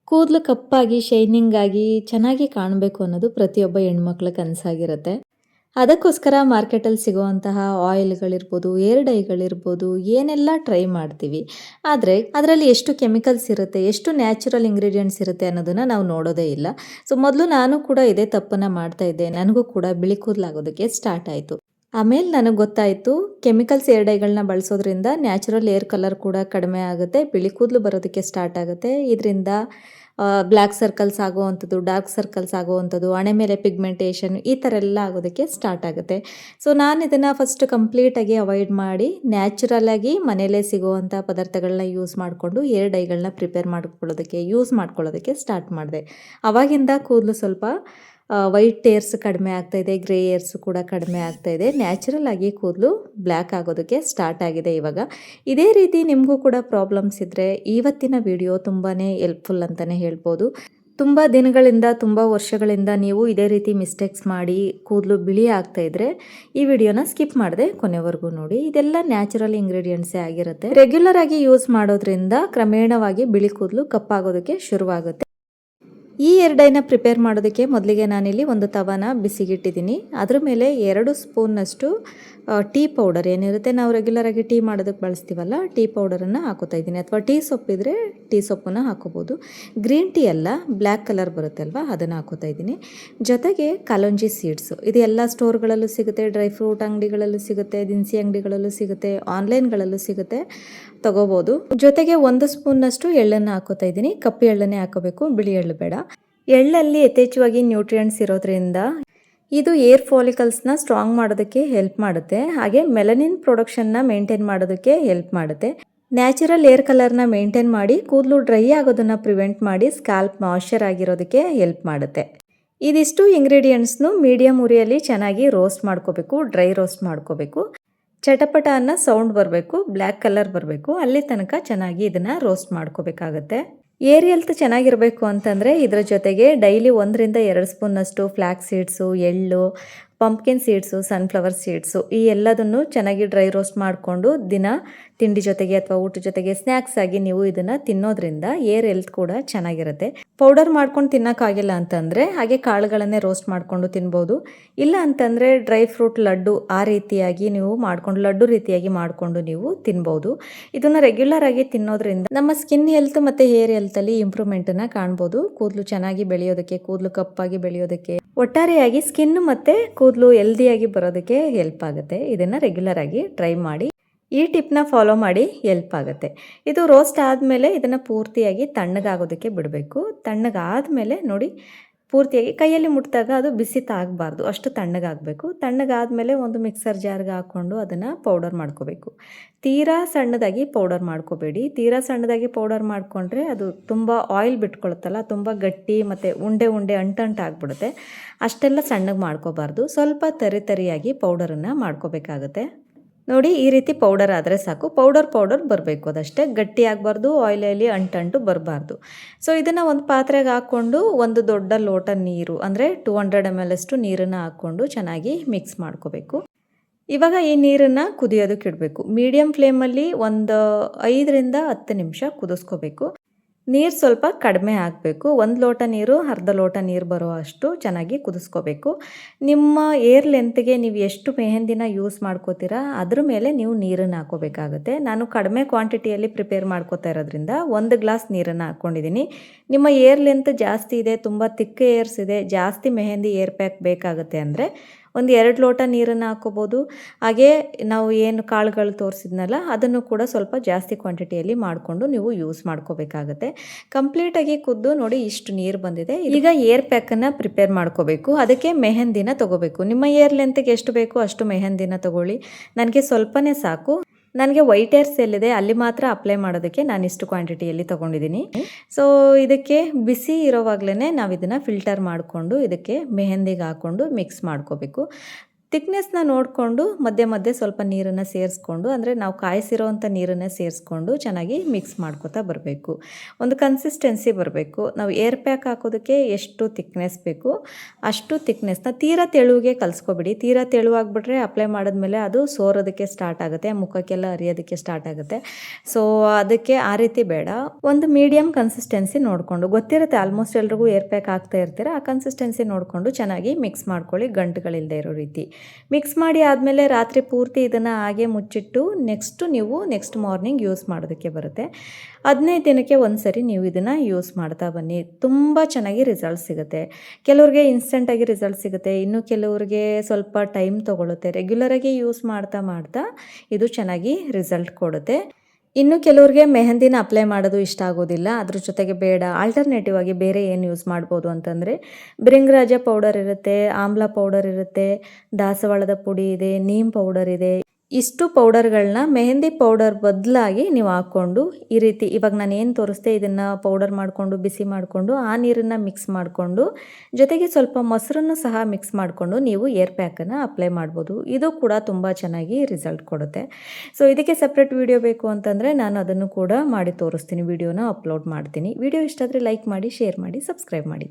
ಕೂದಲು ಕಪ್ಪಾಗಿ, ಶೈನಿಂಗ್ ಆಗಿ, ಚೆನ್ನಾಗಿ ಕಾಣಬೇಕು ಅನ್ನೋದು ಪ್ರತಿಯೊಬ್ಬ ಹೆಣ್ಮಕ್ಳ ಕನಸಾಗಿರುತ್ತೆ. ಅದಕ್ಕೋಸ್ಕರ ಮಾರ್ಕೆಟಲ್ಲಿ ಸಿಗುವಂತಹ ಆಯಿಲ್‌ಗಳಿರ್ಬೋದು, ಹೇರ್ ಡೈಗಳಿರ್ಬೋದು, ಏನೆಲ್ಲ ಟ್ರೈ ಮಾಡ್ತೀವಿ. ಆದರೆ ಅದರಲ್ಲಿ ಎಷ್ಟು ಕೆಮಿಕಲ್ಸ್ ಇರುತ್ತೆ, ಎಷ್ಟು ನ್ಯಾಚುರಲ್ ಇಂಗ್ರೀಡಿಯೆಂಟ್ಸ್ ಇರುತ್ತೆ ಅನ್ನೋದನ್ನ ನಾವು ನೋಡೋದೇ ಇಲ್ಲ. ಸೊ ಮೊದಲು ನಾನು ಕೂಡ ಇದೇ ತಪ್ಪನ್ನ ಮಾಡ್ತಾ ಇದ್ದೆ. ನನಗೂ ಕೂಡ ಬಿಳಿ ಕೂದಲಾಗೋದಕ್ಕೆ ಸ್ಟಾರ್ಟ್ ಆಯಿತು. ಆಮೇಲೆ ನನಗೆ ಗೊತ್ತಾಯಿತು ಕೆಮಿಕಲ್ಸ್ ಹೇರ್ ಡೈಗಳನ್ನ ಬಳಸೋದ್ರಿಂದ ನ್ಯಾಚುರಲ್ ಹೇರ್ ಕಲರ್ ಕೂಡ ಕಡಿಮೆ ಆಗುತ್ತೆ, ಬಿಳಿ ಕೂದಲು ಬರೋದಕ್ಕೆ ಸ್ಟಾರ್ಟ್ ಆಗುತ್ತೆ. ಇದರಿಂದ ಬ್ಲ್ಯಾಕ್ ಸರ್ಕಲ್ಸ್ ಆಗೋವಂಥದ್ದು, ಡಾರ್ಕ್ ಸರ್ಕಲ್ಸ್ ಆಗೋವಂಥದ್ದು, ಹಣೆ ಮೇಲೆ ಪಿಗ್ಮೆಂಟೇಷನ್ ಈ ಥರ ಎಲ್ಲ ಆಗೋದಕ್ಕೆ ಸ್ಟಾರ್ಟ್ ಆಗುತ್ತೆ. ಸೊ ನಾನು ಇದನ್ನು ಫಸ್ಟ್ ಕಂಪ್ಲೀಟಾಗಿ ಅವಾಯ್ಡ್ ಮಾಡಿ ನ್ಯಾಚುರಲಾಗಿ ಮನೆಯಲ್ಲೇ ಸಿಗುವಂಥ ಪದಾರ್ಥಗಳನ್ನ ಯೂಸ್ ಮಾಡಿಕೊಂಡು ಹೇರ್ ಡೈಗಳನ್ನ ಪ್ರಿಪೇರ್ ಯೂಸ್ ಮಾಡ್ಕೊಳ್ಳೋದಕ್ಕೆ ಸ್ಟಾರ್ಟ್ ಮಾಡಿದೆ. ಆವಾಗಿಂದ ಕೂದಲು ಸ್ವಲ್ಪ ವೈಟ್ ಹೇರ್ಸ್ ಕಡಿಮೆ ಆಗ್ತಾಯಿದೆ, ಗ್ರೇ ಹೇರ್ಸ್ ಕೂಡ ಕಡಿಮೆ ಆಗ್ತಾಯಿದೆ. ನ್ಯಾಚುರಲ್ ಆಗಿ ಕೂದಲು ಬ್ಲ್ಯಾಕ್ ಆಗೋದಕ್ಕೆ ಸ್ಟಾರ್ಟ್ ಆಗಿದೆ ಇವಾಗ. ಇದೇ ರೀತಿ ನಿಮಗೂ ಕೂಡ ಪ್ರಾಬ್ಲಮ್ಸ್ ಇದ್ದರೆ ಇವತ್ತಿನ ವಿಡಿಯೋ ತುಂಬಾ ಹೆಲ್ಪ್ಫುಲ್ ಅಂತಲೇ ಹೇಳ್ಬೋದು. ತುಂಬ ದಿನಗಳಿಂದ, ತುಂಬ ವರ್ಷಗಳಿಂದ ನೀವು ಇದೇ ರೀತಿ ಮಿಸ್ಟೇಕ್ಸ್ ಮಾಡಿ ಕೂದಲು ಬಿಳಿ ಆಗ್ತಾಯಿದ್ರೆ ಈ ವಿಡಿಯೋನ ಸ್ಕಿಪ್ ಮಾಡದೆ ಕೊನೆವರೆಗೂ ನೋಡಿ. ಇದೆಲ್ಲ ನ್ಯಾಚುರಲ್ ಇಂಗ್ರೀಡಿಯೆಂಟ್ಸೇ ಆಗಿರುತ್ತೆ. ರೆಗ್ಯುಲರ್ ಆಗಿ ಯೂಸ್ ಮಾಡೋದ್ರಿಂದ ಕ್ರಮೇಣವಾಗಿ ಬಿಳಿ ಕೂದಲು ಕಪ್ಪಾಗೋದಕ್ಕೆ ಶುರುವಾಗುತ್ತೆ. ಈ ಹೇರ್ ಡೈನ ಪ್ರಿಪೇರ್ ಮಾಡೋದಕ್ಕೆ ಮೊದಲಿಗೆ ನಾನಿಲ್ಲಿ ಒಂದು ತವಾನ ಬಿಸಿಗಿಟ್ಟಿದ್ದೀನಿ. ಅದ್ರ ಮೇಲೆ 2 ಸ್ಪೂನ್ನಷ್ಟು ಟೀ ಪೌಡರ್ ಏನಿರುತ್ತೆ, ನಾವು ರೆಗ್ಯುಲರಾಗಿ ಟೀ ಮಾಡೋದಕ್ಕೆ ಬಳಸ್ತೀವಲ್ಲ, ಟೀ ಪೌಡರನ್ನು ಹಾಕೋತಾ ಇದ್ದೀನಿ. ಅಥವಾ ಟೀ ಸೊಪ್ಪಿದ್ರೆ ಟೀ ಸೊಪ್ಪನ್ನು ಹಾಕೋಬೋದು. ಗ್ರೀನ್ ಟೀ ಅಲ್ಲ, ಬ್ಲ್ಯಾಕ್ ಕಲರ್ ಬರುತ್ತೆ ಅಲ್ವಾ, ಅದನ್ನು ಹಾಕೋತಾ ಇದ್ದೀನಿ. ಜೊತೆಗೆ ಕಲೋಂಜಿ ಸೀಡ್ಸು, ಇದು ಎಲ್ಲ ಸ್ಟೋರ್ಗಳಲ್ಲೂ ಸಿಗುತ್ತೆ, ಡ್ರೈ ಫ್ರೂಟ್ ಅಂಗಡಿಗಳಲ್ಲೂ ಸಿಗುತ್ತೆ, ದಿನಸಿ ಅಂಗಡಿಗಳಲ್ಲೂ ಸಿಗುತ್ತೆ, ಆನ್ಲೈನ್ಗಳಲ್ಲೂ ಸಿಗುತ್ತೆ, ತಗೋಬೋದು. ಜೊತೆಗೆ 1 ಸ್ಪೂನ್ನಷ್ಟು ಎಳ್ಳನ್ನು ಹಾಕೋತಾ ಇದ್ದೀನಿ. ಕಪ್ಪು ಎಳ್ಳನ್ನೇ ಹಾಕೋಬೇಕು, ಬಿಳಿ ಎಳ್ಳು ಬೇಡ. ಎಳ್ಳಲ್ಲಿ ಯಥೇಚ್ಛವಾಗಿ ನ್ಯೂಟ್ರಿಯೆಂಟ್ಸ್ ಇರೋದ್ರಿಂದ ಇದು ಏರ್ ಫಾಲಿಕಲ್ಸ್ನ ಸ್ಟ್ರಾಂಗ್ ಮಾಡೋದಕ್ಕೆ ಹೆಲ್ಪ್ ಮಾಡುತ್ತೆ. ಹಾಗೆ ಮೆಲನಿನ್ ಪ್ರೊಡಕ್ಷನ್ನ ಮೇಂಟೈನ್ ಮಾಡೋದಕ್ಕೆ ಹೆಲ್ಪ್ ಮಾಡುತ್ತೆ. ನ್ಯಾಚುರಲ್ ಏರ್ ಕಲರ್ನ ಮೇಂಟೈನ್ ಮಾಡಿ ಕೂದಲು ಡ್ರೈ ಆಗೋದನ್ನು ಪ್ರಿವೆಂಟ್ ಮಾಡಿ ಸ್ಕ್ಯಾಲ್ಪ್ ಮಾಯ್ಶ್ಚರ್ ಆಗಿರೋದಕ್ಕೆ ಹೆಲ್ಪ್ ಮಾಡುತ್ತೆ. ಇದಿಷ್ಟು ಇಂಗ್ರೀಡಿಯೆಂಟ್ಸ್ನು ಮೀಡಿಯಮ್ ಉರಿಯಲ್ಲಿ ಚೆನ್ನಾಗಿ ರೋಸ್ಟ್ ಮಾಡ್ಕೋಬೇಕು, ಡ್ರೈ ರೋಸ್ಟ್ ಮಾಡ್ಕೋಬೇಕು. ಚಟಪಟ ಅನ್ನೋ ಸೌಂಡ್ ಬರಬೇಕು, ಬ್ಲ್ಯಾಕ್ ಕಲರ್ ಬರಬೇಕು, ಅಲ್ಲಿ ತನಕ ಚೆನ್ನಾಗಿ ಇದನ್ನು ರೋಸ್ಟ್ ಮಾಡ್ಕೋಬೇಕಾಗತ್ತೆ. ಏರ್ ಹೆಲ್ತ್ ಚೆನ್ನಾಗಿರಬೇಕು ಅಂತಂದರೆ ಇದರ ಜೊತೆಗೆ ಡೈಲಿ 1ರಿಂದ 2 ಸ್ಪೂನ್ನಷ್ಟು ಫ್ಲ್ಯಾಕ್ಸ್ ಸೀಡ್ಸು, ಎಳ್ಳು, ಪಂಪ್ಕಿನ್ ಸೀಡ್ಸು, ಸನ್ಫ್ಲವರ್ ಸೀಡ್ಸು ಈ ಎಲ್ಲದನ್ನು ಚೆನ್ನಾಗಿ ಡ್ರೈ ರೋಸ್ಟ್ ಮಾಡಿಕೊಂಡು ದಿನ ತಿಂಡಿ ಜೊತೆಗೆ ಅಥವಾ ಊಟದ ಜೊತೆಗೆ ಸ್ನ್ಯಾಕ್ಸ್ ಆಗಿ ನೀವು ಇದನ್ನು ತಿನ್ನೋದ್ರಿಂದ ಏರ್ ಹೆಲ್ತ್ ಕೂಡ ಚೆನ್ನಾಗಿರುತ್ತೆ. ಪೌಡರ್ ಮಾಡ್ಕೊಂಡು ತಿನ್ನೋಕ್ಕಾಗಿಲ್ಲ ಅಂತಂದರೆ ಹಾಗೆ ಕಾಳುಗಳನ್ನೇ ರೋಸ್ಟ್ ಮಾಡಿಕೊಂಡು ತಿನ್ಬೋದು. ಇಲ್ಲ ಅಂತಂದರೆ ಡ್ರೈ ಫ್ರೂಟ್ ಲಡ್ಡು ಆ ರೀತಿಯಾಗಿ ನೀವು ಮಾಡಿಕೊಂಡು ಲಡ್ಡು ರೀತಿಯಾಗಿ ಮಾಡಿಕೊಂಡು ನೀವು ತಿನ್ಬೋದು. ಇದನ್ನು ರೆಗ್ಯುಲರ್ ಆಗಿ ತಿನ್ನೋದ್ರಿಂದ ನಮ್ಮ ಸ್ಕಿನ್ ಹೆಲ್ತ್ ಮತ್ತು ಹೇರ್ ಹೆಲ್ತಲ್ಲಿ ಇಂಪ್ರೂವ್ಮೆಂಟನ್ನು ಕಾಣ್ಬೋದು. ಕೂದಲು ಚೆನ್ನಾಗಿ ಬೆಳೆಯೋದಕ್ಕೆ, ಕೂದಲು ಕಪ್ಪಾಗಿ ಬೆಳೆಯೋದಕ್ಕೆ, ಒಟ್ಟಾರೆಯಾಗಿ ಸ್ಕಿನ್ ಮತ್ತು ಕೂದಲು ಹೆಲ್ದಿಯಾಗಿ ಬರೋದಕ್ಕೆ ಹೆಲ್ಪ್ ಆಗುತ್ತೆ. ಇದನ್ನು ರೆಗ್ಯುಲರ್ ಆಗಿ ಟ್ರೈ ಮಾಡಿ. ಈ ಟಿಪ್ನ ಫಾಲೋ ಮಾಡಿ, ಹೆಲ್ಪ್ ಆಗುತ್ತೆ. ಇದು ರೋಸ್ಟ್ ಆದಮೇಲೆ ಇದನ್ನು ಪೂರ್ತಿಯಾಗಿ ತಣ್ಣಗಾಗೋದಕ್ಕೆ ಬಿಡಬೇಕು. ತಣ್ಣಗಾದಮೇಲೆ ನೋಡಿ, ಪೂರ್ತಿಯಾಗಿ ಕೈಯಲ್ಲಿ ಮುಟ್ಟಿದಾಗ ಅದು ಬಿಸಿ ತಾಗಬಾರ್ದು, ಅಷ್ಟು ತಣ್ಣಗಾಗಬೇಕು. ತಣ್ಣಗಾದಮೇಲೆ ಒಂದು ಮಿಕ್ಸರ್ ಜಾರ್ಗೆ ಹಾಕ್ಕೊಂಡು ಅದನ್ನು ಪೌಡರ್ ಮಾಡ್ಕೋಬೇಕು. ತೀರಾ ಸಣ್ಣದಾಗಿ ಪೌಡರ್ ಮಾಡ್ಕೋಬೇಡಿ. ತೀರಾ ಸಣ್ಣದಾಗಿ ಪೌಡರ್ ಮಾಡಿಕೊಂಡ್ರೆ ಅದು ತುಂಬ ಆಯಿಲ್ ಬಿಟ್ಕೊಳುತ್ತಲ್ಲ, ತುಂಬ ಗಟ್ಟಿ ಮತ್ತು ಉಂಡೆ ಉಂಡೆ ಅಂಟಾಗ್ಬಿಡುತ್ತೆ. ಅಷ್ಟೆಲ್ಲ ಸಣ್ಣಗೆ ಮಾಡ್ಕೋಬಾರ್ದು. ಸ್ವಲ್ಪ ತರಿಯಾಗಿ ಪೌಡರನ್ನು ಮಾಡ್ಕೋಬೇಕಾಗುತ್ತೆ. ನೋಡಿ, ಈ ರೀತಿ ಪೌಡರ್ ಆದರೆ ಸಾಕು. ಪೌಡರ್ ಬರಬೇಕು, ಅದಷ್ಟೇ. ಗಟ್ಟಿ ಆಗಬಾರ್ದು, ಆಯಿಲಲ್ಲಿ ಅಂಟು ಬರಬಾರ್ದು. ಸೊ ಇದನ್ನು ಒಂದು ಪಾತ್ರೆಗೆ ಹಾಕ್ಕೊಂಡು ಒಂದು ದೊಡ್ಡ ಲೋಟ ನೀರು ಅಂದರೆ 200 ml ಅಷ್ಟು ನೀರನ್ನು ಹಾಕ್ಕೊಂಡು ಚೆನ್ನಾಗಿ ಮಿಕ್ಸ್ ಮಾಡ್ಕೋಬೇಕು. ಇವಾಗ ಈ ನೀರನ್ನು ಕುದಿಯೋದಕ್ಕೆ ಇಡಬೇಕು. ಮೀಡಿಯಮ್ ಫ್ಲೇಮಲ್ಲಿ ಒಂದು 5ರಿಂದ 10 ನಿಮಿಷ ಕುದಿಸ್ಕೋಬೇಕು. ನೀರು ಸ್ವಲ್ಪ ಕಡಿಮೆ ಹಾಕಬೇಕು. 1 ಲೋಟ ನೀರು ಅರ್ಧ ಲೋಟ ನೀರು ಬರೋ ಅಷ್ಟು ಚೆನ್ನಾಗಿ ಕುದಿಸ್ಕೋಬೇಕು. ನಿಮ್ಮ ಏರ್ ಲೆಂತ್ಗೆ ನೀವು ಎಷ್ಟು ಮೆಹಂದಿನ ಯೂಸ್ ಮಾಡ್ಕೋತೀರಾ ಅದ್ರ ಮೇಲೆ ನೀವು ನೀರನ್ನು ಹಾಕೋಬೇಕಾಗುತ್ತೆ. ನಾನು ಕಡಿಮೆ ಕ್ವಾಂಟಿಟಿಯಲ್ಲಿ ಪ್ರಿಪೇರ್ ಮಾಡ್ಕೋತಾ ಇರೋದ್ರಿಂದ 1 ಗ್ಲಾಸ್ ನೀರನ್ನು ಹಾಕ್ಕೊಂಡಿದ್ದೀನಿ. ನಿಮ್ಮ ಏರ್ ಲೆಂತ್ ಜಾಸ್ತಿ ಇದೆ, ತುಂಬ ತಿಕ್ಕ ಏರ್ಸ್ ಇದೆ, ಜಾಸ್ತಿ ಮೆಹಂದಿ ಏರ್ ಪ್ಯಾಕ್ ಬೇಕಾಗುತ್ತೆ ಅಂದರೆ ಒಂದು 2 ಲೋಟ ನೀರನ್ನು ಹಾಕೋಬೋದು. ಹಾಗೆ ನಾವು ಏನು ಕಾಳುಗಳು ತೋರಿಸಿದ್ನಲ್ಲ ಅದನ್ನು ಕೂಡ ಸ್ವಲ್ಪ ಜಾಸ್ತಿ ಕ್ವಾಂಟಿಟಿಯಲ್ಲಿ ಮಾಡಿಕೊಂಡು ನೀವು ಯೂಸ್ ಮಾಡ್ಕೋಬೇಕಾಗುತ್ತೆ. ಕಂಪ್ಲೀಟಾಗಿ ಕುದ್ದು ನೋಡಿ, ಇಷ್ಟು ನೀರು ಬಂದಿದೆ. ಈಗ ಏರ್ ಪ್ಯಾಕನ್ನು ಪ್ರಿಪೇರ್ ಮಾಡ್ಕೋಬೇಕು. ಅದಕ್ಕೆ ಮೆಹಂದಿನ ತೊಗೋಬೇಕು. ನಿಮ್ಮ ಏರ್ ಲೆಂತ್ಗೆ ಎಷ್ಟು ಬೇಕೋ ಅಷ್ಟು ಮೆಹಂದಿನ ತೊಗೊಳ್ಳಿ. ನನಗೆ ಸ್ವಲ್ಪನೇ ಸಾಕು. ನನಗೆ ವೈಟ್ ಹೇರ್ಸ್ ಎಲ್ಲಿದೆ ಅಲ್ಲಿ ಮಾತ್ರ ಅಪ್ಲೈ ಮಾಡೋದಕ್ಕೆ ನಾನು ಇಷ್ಟು ಕ್ವಾಂಟಿಟಿಯಲ್ಲಿ ತೊಗೊಂಡಿದ್ದೀನಿ. ಸೊ ಇದಕ್ಕೆ ಬಿಸಿ ಇರೋವಾಗಲೇ ನಾವು ಇದನ್ನು ಫಿಲ್ಟರ್ ಮಾಡಿಕೊಂಡು ಇದಕ್ಕೆ ಮೆಹಂದಿಗೆ ಹಾಕ್ಕೊಂಡು ಮಿಕ್ಸ್ ಮಾಡ್ಕೋಬೇಕು. ಥಿಕ್ನೆಸ್ನ ನೋಡಿಕೊಂಡು ಮಧ್ಯೆ ಮಧ್ಯೆ ಸ್ವಲ್ಪ ನೀರನ್ನು ಸೇರಿಸ್ಕೊಂಡು, ಅಂದರೆ ನಾವು ಕಾಯಿಸಿರೋವಂಥ ನೀರನ್ನೇ ಸೇರಿಸ್ಕೊಂಡು ಚೆನ್ನಾಗಿ ಮಿಕ್ಸ್ ಮಾಡ್ಕೊತಾ ಬರಬೇಕು. ಒಂದು ಕನ್ಸಿಸ್ಟೆನ್ಸಿ ಬರಬೇಕು. ನಾವು ಏರ್ ಪ್ಯಾಕ್ ಹಾಕೋದಕ್ಕೆ ಎಷ್ಟು ಥಿಕ್ನೆಸ್ ಬೇಕು ಅಷ್ಟು ಥಿಕ್ನೆಸ್ನ ತೀರಾ ತೆಳುವಿಗೆ ಕಲಿಸ್ಕೊಬಿಡಿ. ತೀರಾ ತೆಳುವಾಗ್ಬಿಟ್ರೆ ಅಪ್ಲೈ ಮಾಡಿದ್ಮೇಲೆ ಅದು ಸೋರೋದಕ್ಕೆ ಸ್ಟಾರ್ಟ್ ಆಗುತ್ತೆ, ಮುಖಕ್ಕೆಲ್ಲ ಹರಿಯೋದಕ್ಕೆ ಸ್ಟಾರ್ಟ್ ಆಗುತ್ತೆ. ಸೊ ಅದಕ್ಕೆ ಆ ರೀತಿ ಬೇಡ. ಒಂದು ಮೀಡಿಯಮ್ ಕನ್ಸಿಸ್ಟೆನ್ಸಿ ನೋಡಿಕೊಂಡು, ಗೊತ್ತಿರುತ್ತೆ ಆಲ್ಮೋಸ್ಟ್ ಎಲ್ರಿಗೂ ಏರ್ ಪ್ಯಾಕ್ ಹಾಕ್ತಾ ಇರ್ತೀರ, ಆ ಕನ್ಸಿಸ್ಟೆನ್ಸಿ ನೋಡಿಕೊಂಡು ಚೆನ್ನಾಗಿ ಮಿಕ್ಸ್ ಮಾಡ್ಕೊಳ್ಳಿ, ಗಂಟುಗಳಿಲ್ಲದೆ ಇರೋ ರೀತಿ ಮಿಕ್ಸ್ ಮಾಡಿ. ಆದಮೇಲೆ ರಾತ್ರಿ ಪೂರ್ತಿ ಇದನ್ನು ಹಾಗೆ ಮುಚ್ಚಿಟ್ಟು ನೆಕ್ಸ್ಟ್ ಮಾರ್ನಿಂಗ್ ಯೂಸ್ ಮಾಡೋದಕ್ಕೆ ಬರುತ್ತೆ. 15 ದಿನಕ್ಕೆ ಒಂದು ಸರಿ ನೀವು ಇದನ್ನು ಯೂಸ್ ಮಾಡ್ತಾ ಬನ್ನಿ, ತುಂಬ ಚೆನ್ನಾಗಿ ರಿಸಲ್ಟ್ ಸಿಗುತ್ತೆ. ಕೆಲವ್ರಿಗೆ ಇನ್ಸ್ಟೆಂಟಾಗಿ ರಿಸಲ್ಟ್ ಸಿಗುತ್ತೆ, ಇನ್ನು ಕೆಲವ್ರಿಗೆ ಸ್ವಲ್ಪ ಟೈಮ್ ತೊಗೊಳುತ್ತೆ. ರೆಗ್ಯುಲರಾಗಿ ಯೂಸ್ ಮಾಡ್ತಾ ಇದು ಚೆನ್ನಾಗಿ ರಿಸಲ್ಟ್ ಕೊಡುತ್ತೆ. ಇನ್ನು ಕೆಲವ್ರಿಗೆ ಮೆಹಂದಿನ ಅಪ್ಲೈ ಮಾಡೋದು ಇಷ್ಟ ಆಗೋದಿಲ್ಲ, ಅದ್ರ ಜೊತೆಗೆ ಬೇಡ, ಆಲ್ಟರ್ನೇಟಿವ್ ಆಗಿ ಬೇರೆ ಏನು ಯೂಸ್ ಮಾಡ್ಬೋದು ಅಂತಂದರೆ ಭೃಂಗರಾಜ ಪೌಡರ್ ಇರುತ್ತೆ, ಆಮ್ಲ ಪೌಡರ್ ಇರುತ್ತೆ, ದಾಸವಾಳದ ಪುಡಿ ಇದೆ, ನೀಮ್ ಪೌಡರ್ ಇದೆ. ಇಷ್ಟು ಪೌಡರ್ಗಳನ್ನ ಮೆಹಂದಿ ಪೌಡರ್ ಬದಲಾಗಿ ನೀವು ಹಾಕ್ಕೊಂಡು ಈ ರೀತಿ ಇವಾಗ ನಾನು ಏನು ತೋರಿಸ್ದೆ ಇದನ್ನು ಪೌಡರ್ ಮಾಡಿಕೊಂಡು ಬಿಸಿ ಮಾಡಿಕೊಂಡು ಆ ನೀರನ್ನು ಮಿಕ್ಸ್ ಮಾಡಿಕೊಂಡು ಜೊತೆಗೆ ಸ್ವಲ್ಪ ಮೊಸರನ್ನು ಸಹ ಮಿಕ್ಸ್ ಮಾಡಿಕೊಂಡು ನೀವು ಏರ್ ಪ್ಯಾಕನ್ನು ಅಪ್ಲೈ ಮಾಡ್ಬೋದು. ಇದು ಕೂಡ ತುಂಬ ಚೆನ್ನಾಗಿ ರಿಸಲ್ಟ್ ಕೊಡುತ್ತೆ. ಸೊ ಇದಕ್ಕೆ ಸಪ್ರೇಟ್ ವಿಡಿಯೋ ಬೇಕು ಅಂತಂದರೆ ನಾನು ಅದನ್ನು ಕೂಡ ಮಾಡಿ ತೋರಿಸ್ತೀನಿ, ವಿಡಿಯೋನ ಅಪ್ಲೋಡ್ ಮಾಡ್ತೀನಿ. ವಿಡಿಯೋ ಇಷ್ಟ ಆದರೆ ಲೈಕ್ ಮಾಡಿ, ಶೇರ್ ಮಾಡಿ, ಸಬ್ಸ್ಕ್ರೈಬ್ ಮಾಡಿ.